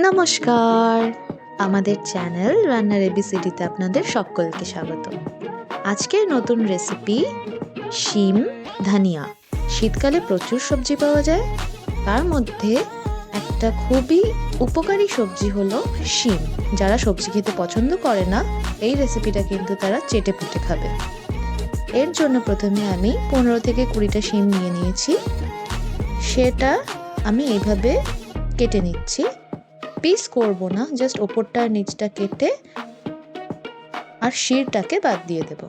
নমস্কার, আমাদের চ্যানেল রান্নার এবিসিডিতে আপনাদের সকলকে স্বাগত। আজকের নতুন রেসিপি শিম ধনিয়া। শীতকালে প্রচুর সবজি পাওয়া যায়, তার মধ্যে একটা খুবই উপকারী সবজি হলো শিম। যারা সবজি খেতে পছন্দ করে না, এই রেসিপিটা কিন্তু তারা চেটে পুটে খাবে। এর জন্য প্রথমে আমি 15 থেকে 20টা শিম নিয়ে নিয়েছি। সেটা আমি এইভাবে কেটে নিচ্ছি। পিস করব না, জাস্ট ওপরটা আর নিচটা কেটে আর শিরটাকে বাদ দিয়ে দেব।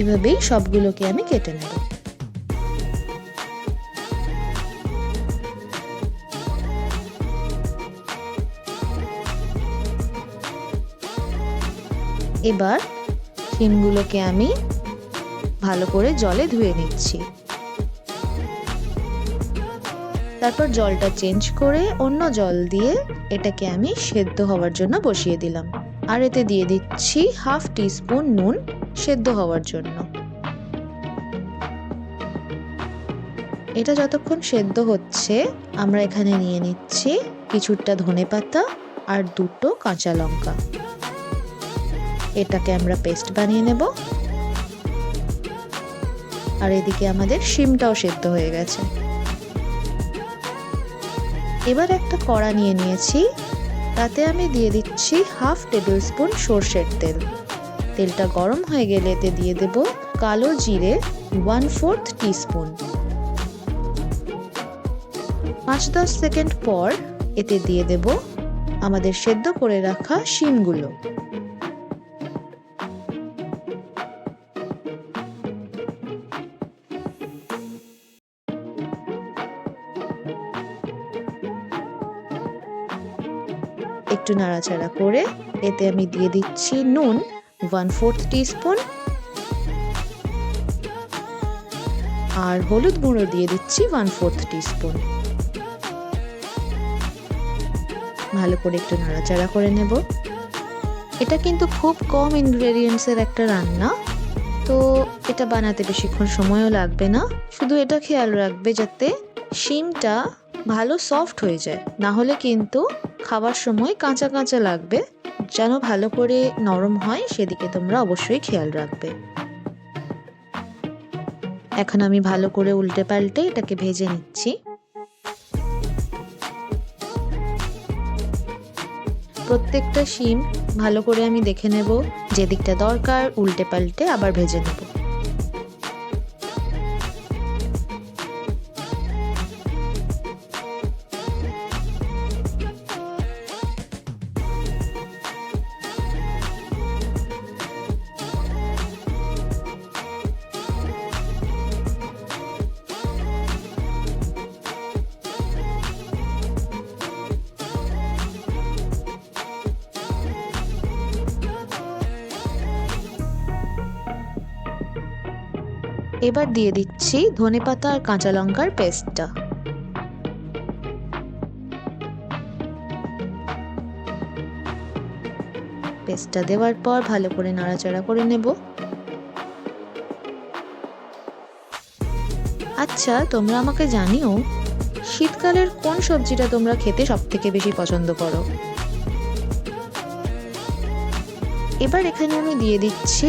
এভাবেই সবগুলোকে আমি কেটে নেব। এবার শিমগুলোকে আমি ভালো করে জলে ধুয়ে নিচ্ছি। তারপর জলটা চেঞ্জ করে অন্য জল দিয়ে এটাকে আমি সেদ্ধ হওয়ার জন্য বসিয়ে দিলাম। আর এতে দিয়ে দিচ্ছি হাফ টিস্পুন নুন সেদ্ধ হওয়ার জন্য। এটা যতক্ষণ সেদ্ধ হচ্ছে, আমরা এখানে নিয়ে নিচ্ছি কিছুটা ধনেপাতা আর 2টো কাঁচা লঙ্কা। এটাকে আমরা পেস্ট বানিয়ে নেব। আর এদিকে আমাদের শিমটাও সেদ্ধ হয়ে গেছে। এবার একটা কড়া নিয়ে নিয়েছি, তাতে আমি দিয়ে দিচ্ছি হাফ টেবিল স্পুন সর্ষের তেল। তেলটা গরম হয়ে গেলে এতে দিয়ে দেব কালো জিরে 1/4 টিস্পুন। 5-10 সেকেন্ড পর এতে দিয়ে দেব আমাদের সেদ্ধ করে রাখা শিমগুলো। একটু নাড়াচাড়া করে এতে আমি দিয়ে দিচ্ছি নুন 1/4 টিস্পুন আর হলুদ গুঁড়ো দিয়ে দিচ্ছি 1/4 টিস্পুন। ভালো করে একটু নাড়াচাড়া করে নেব। এটা কিন্তু খুব কম ইনগ্রেডিয়েন্টসের একটা রান্না, তো এটা বানাতে বেশিক্ষণ সময়ও লাগবে না। শুধু এটা খেয়াল রাখবে যাতে শিমটা ভালো সফট হয়ে যায়, না হলে কিন্তু খাবার সময় কাঁচা কাঁচা লাগবে। যেন ভালো করে নরম হয় সেদিকে তোমরা অবশ্যই খেয়াল রাখবে। এখন আমি ভালো করে উল্টে পাল্টে এটাকে ভেজে নিচ্ছি। প্রত্যেকটা শিম ভালো করে আমি দেখে নেব, যেদিকটা দরকার উল্টে পাল্টে আবার ভেজে নেব। এবার দিয়ে দিচ্ছি ধনেপাতা আর কাঁচা লঙ্কার পেস্টটা। পেস্টটা দেওয়ার পর ভালো করে নাড়াচাড়া করে নেব। আচ্ছা, তোমরা আমাকে জানিও শীতকালের কোন সবজিটা তোমরা খেতে সবথেকে বেশি পছন্দ করো। এবার এখানে আমি দিয়ে দিচ্ছি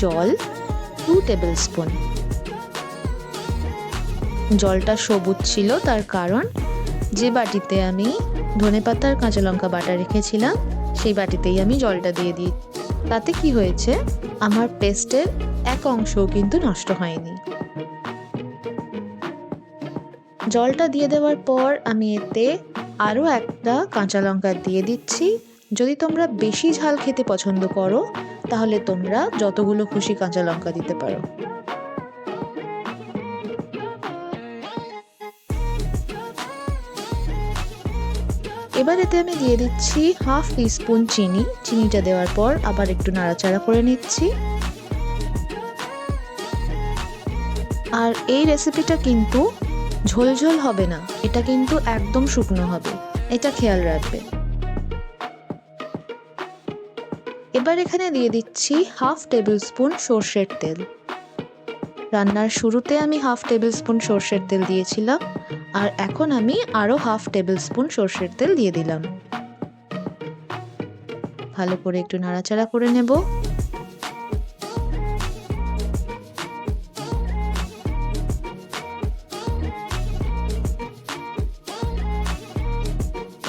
জল 2 টেবিল স্পুন। জলটা সবুজ ছিল, তার কারণ যে বাটিতে আমি ধনেপাতা আর কাঁচা লঙ্কা বাটা রেখেছিলাম সেই বাটিতেই আমি জলটা দিয়ে দিই। তাতে কি হয়েছে, আমার পেস্টের এক অংশও কিন্তু নষ্ট হয়নি। জলটা দিয়ে দেওয়ার পর আমি এতে আরও একটা কাঁচা লঙ্কা দিয়ে দিচ্ছি। যদি তোমরা বেশি ঝাল খেতে পছন্দ করো তাহলে তোমরা যতগুলো খুশি কাঁচা লঙ্কা দিতে পারো। এবার এতে আমি দিয়ে দিচ্ছি হাফ টিস্পুন চিনি। চিনিটা দেওয়ার পর আবার একটু নাড়াচাড়া করে নিচ্ছি। আর এই রেসিপিটা কিন্তু ঝোলঝোল হবে না, এটা কিন্তু একদম শুকনো হবে, এটা খেয়াল রাখবে। এবার এখানে দিয়ে দিচ্ছি হাফ টেবিল স্পুন সর্ষের তেল। রান্নার শুরুতে আমি হাফ টেবিল স্পুন সর্ষের তেল দিয়েছিলাম, আর এখন আমি আরও হাফ টেবিল স্পুন সর্ষের তেল দিয়ে দিলাম। ভালো করে একটু নাড়াচাড়া করে নেব।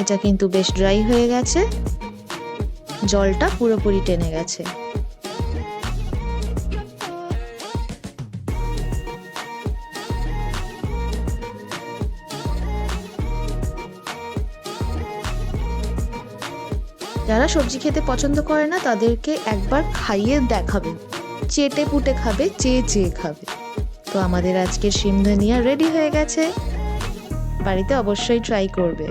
এটা কিন্তু বেশ ড্রাই হয়ে গেছে, জলটা পুরোপুরি টেনে গেছে। যারা সবজি খেতে পছন্দ করে না তাদেরকে একবার খাইয়ে দেখাবেন, চেটে পুটে খাবে, চেয়ে চেয়ে খাবে। তো আমাদের আজকের শিম ধনিয়া রেডি হয়ে গেছে, বাড়িতে অবশ্যই ট্রাই করবে।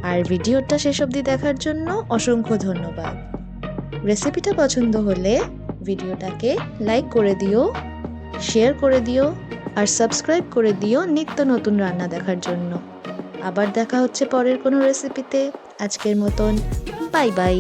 আর ভিডিওটা শেষ অবধি দেখার জন্য অসংখ্য ধন্যবাদ। রেসিপিটা পছন্দ হলে ভিডিওটাকে লাইক করে দিও, শেয়ার করে দিও, আর সাবস্ক্রাইব করে দিও নিত্য নতুন রান্না দেখার জন্য। আবার দেখা হচ্ছে পরের কোনো রেসিপিতে। আজকের মতন বাই বাই।